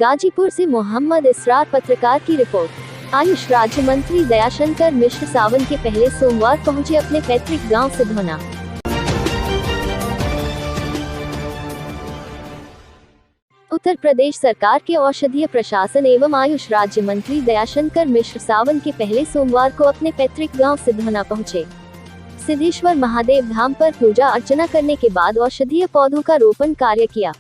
गाजीपुर से मोहम्मद इसरार पत्रकार की रिपोर्ट। आयुष राज्य मंत्री दयाशंकर मिश्र सावन के पहले सोमवार पहुंचे अपने पैतृक गांव सिधौना। उत्तर प्रदेश सरकार के औषधीय प्रशासन एवं आयुष राज्य मंत्री दयाशंकर मिश्र सावन के पहले सोमवार को अपने पैतृक गांव सिधौना पहुंचे। सिद्धेश्वर महादेव धाम पर पूजा अर्चना करने के बाद औषधीय पौधों का रोपण कार्य किया।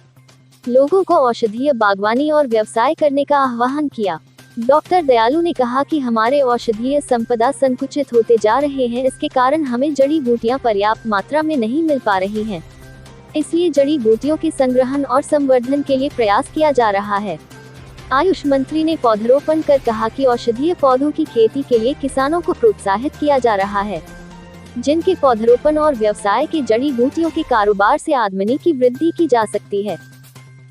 लोगों को औषधीय बागवानी और व्यवसाय करने का आह्वान किया। डॉक्टर दयालु ने कहा कि हमारे औषधीय संपदा संकुचित होते जा रहे हैं, इसके कारण हमें जड़ी बूटियां पर्याप्त मात्रा में नहीं मिल पा रही हैं। इसलिए जड़ी बूटियों के संग्रहण और संवर्धन के लिए प्रयास किया जा रहा है। आयुष मंत्री ने पौधरोपण कर कहा कि औषधीय पौधों की खेती के लिए किसानों को प्रोत्साहित किया जा रहा है, जिनके पौधरोपण और व्यवसाय के जड़ी बूटियों के कारोबार से आमदनी की वृद्धि की जा सकती है।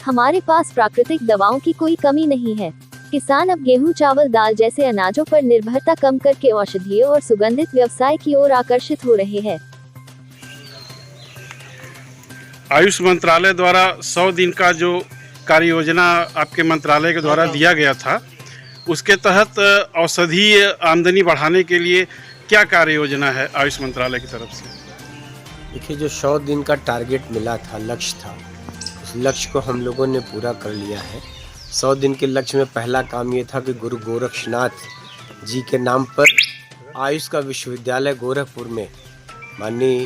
हमारे पास प्राकृतिक दवाओं की कोई कमी नहीं है। किसान अब गेहूं, चावल, दाल जैसे अनाजों पर निर्भरता कम करके औषधीय और सुगंधित व्यवसाय की ओर आकर्षित हो रहे हैं। आयुष मंत्रालय द्वारा 100 दिन का जो कार्य योजना आपके मंत्रालय के द्वारा दिया गया था, उसके तहत औषधीय आमदनी बढ़ाने के लिए क्या कार्य योजना है आयुष मंत्रालय की तरफ से? देखिए, जो 100 दिन का टारगेट मिला था, लक्ष्य था, उस लक्ष्य को हम लोगों ने पूरा कर लिया है। 100 दिन के लक्ष्य में पहला काम ये था कि गुरु गोरक्षनाथ जी के नाम पर आयुष का विश्वविद्यालय गोरखपुर में माननीय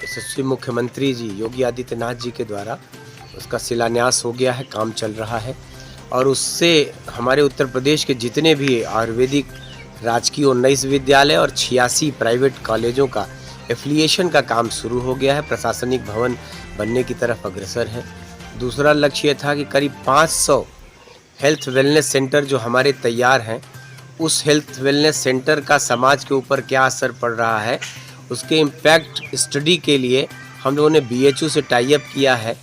यशस्वी मुख्यमंत्री जी योगी आदित्यनाथ जी के द्वारा उसका शिलान्यास हो गया है, काम चल रहा है। और उससे हमारे उत्तर प्रदेश के जितने भी आयुर्वेदिक राजकीय 19 विद्यालय और 86 प्राइवेट कॉलेजों का एफिलिएशन का काम शुरू हो गया है, प्रशासनिक भवन बनने की तरफ अग्रसर है। दूसरा लक्ष्य ये था कि करीब 500 हेल्थ वेलनेस सेंटर जो हमारे तैयार हैं, उस हेल्थ वेलनेस सेंटर का समाज के ऊपर क्या असर पड़ रहा है, उसके इम्पैक्ट स्टडी के लिए हम लोगों ने BHU से टाई अप किया है।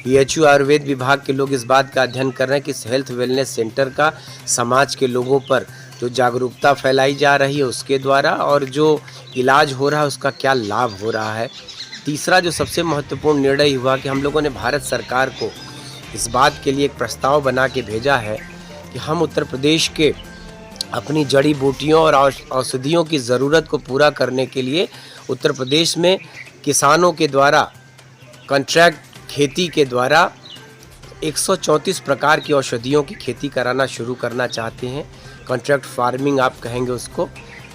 BHU आयुर्वेद विभाग के लोग इस बात का अध्ययन कर रहे हैं कि इस हेल्थ वेलनेस सेंटर का समाज के लोगों पर जो जागरूकता फैलाई जा रही है उसके द्वारा और जो इलाज हो रहा है उसका क्या लाभ हो रहा है। तीसरा जो सबसे महत्वपूर्ण निर्णय हुआ कि हम लोगों ने भारत सरकार को इस बात के लिए एक प्रस्ताव बना के भेजा है कि हम उत्तर प्रदेश के अपनी जड़ी बूटियों और औषधियों की ज़रूरत को पूरा करने के लिए उत्तर प्रदेश में किसानों के द्वारा कॉन्ट्रैक्ट खेती के द्वारा 134 प्रकार की औषधियों की खेती कराना शुरू करना चाहते हैं। कॉन्ट्रैक्ट फार्मिंग आप कहेंगे उसको।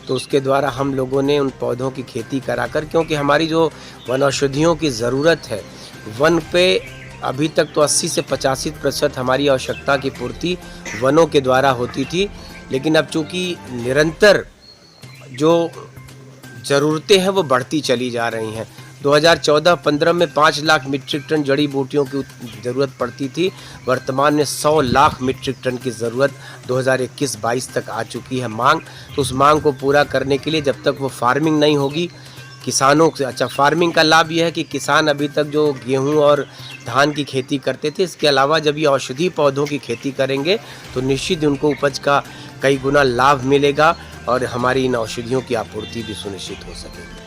तो उसके द्वारा हम लोगों ने उन पौधों की खेती कराकर, क्योंकि हमारी जो वन औषधियों की ज़रूरत है, वन पे अभी तक तो 80 से 85% हमारी आवश्यकता की पूर्ति वनों के द्वारा होती थी, लेकिन अब चूँकि निरंतर जो ज़रूरतें हैं वो बढ़ती चली जा रही हैं। 2014-15 में 5 लाख मीट्रिक टन जड़ी बूटियों की ज़रूरत पड़ती थी, वर्तमान में 100 लाख मीट्रिक टन की ज़रूरत 2021-22 तक आ चुकी है मांग। तो उस मांग को पूरा करने के लिए जब तक वो फार्मिंग नहीं होगी किसानों से, फार्मिंग का लाभ यह है कि किसान अभी तक जो गेहूं और धान की खेती करते थे, इसके अलावा जब ये औषधि पौधों की खेती करेंगे तो निश्चित उनको उपज का कई गुना लाभ मिलेगा और हमारी इन औषधियों की आपूर्ति भी सुनिश्चित हो सकेगी।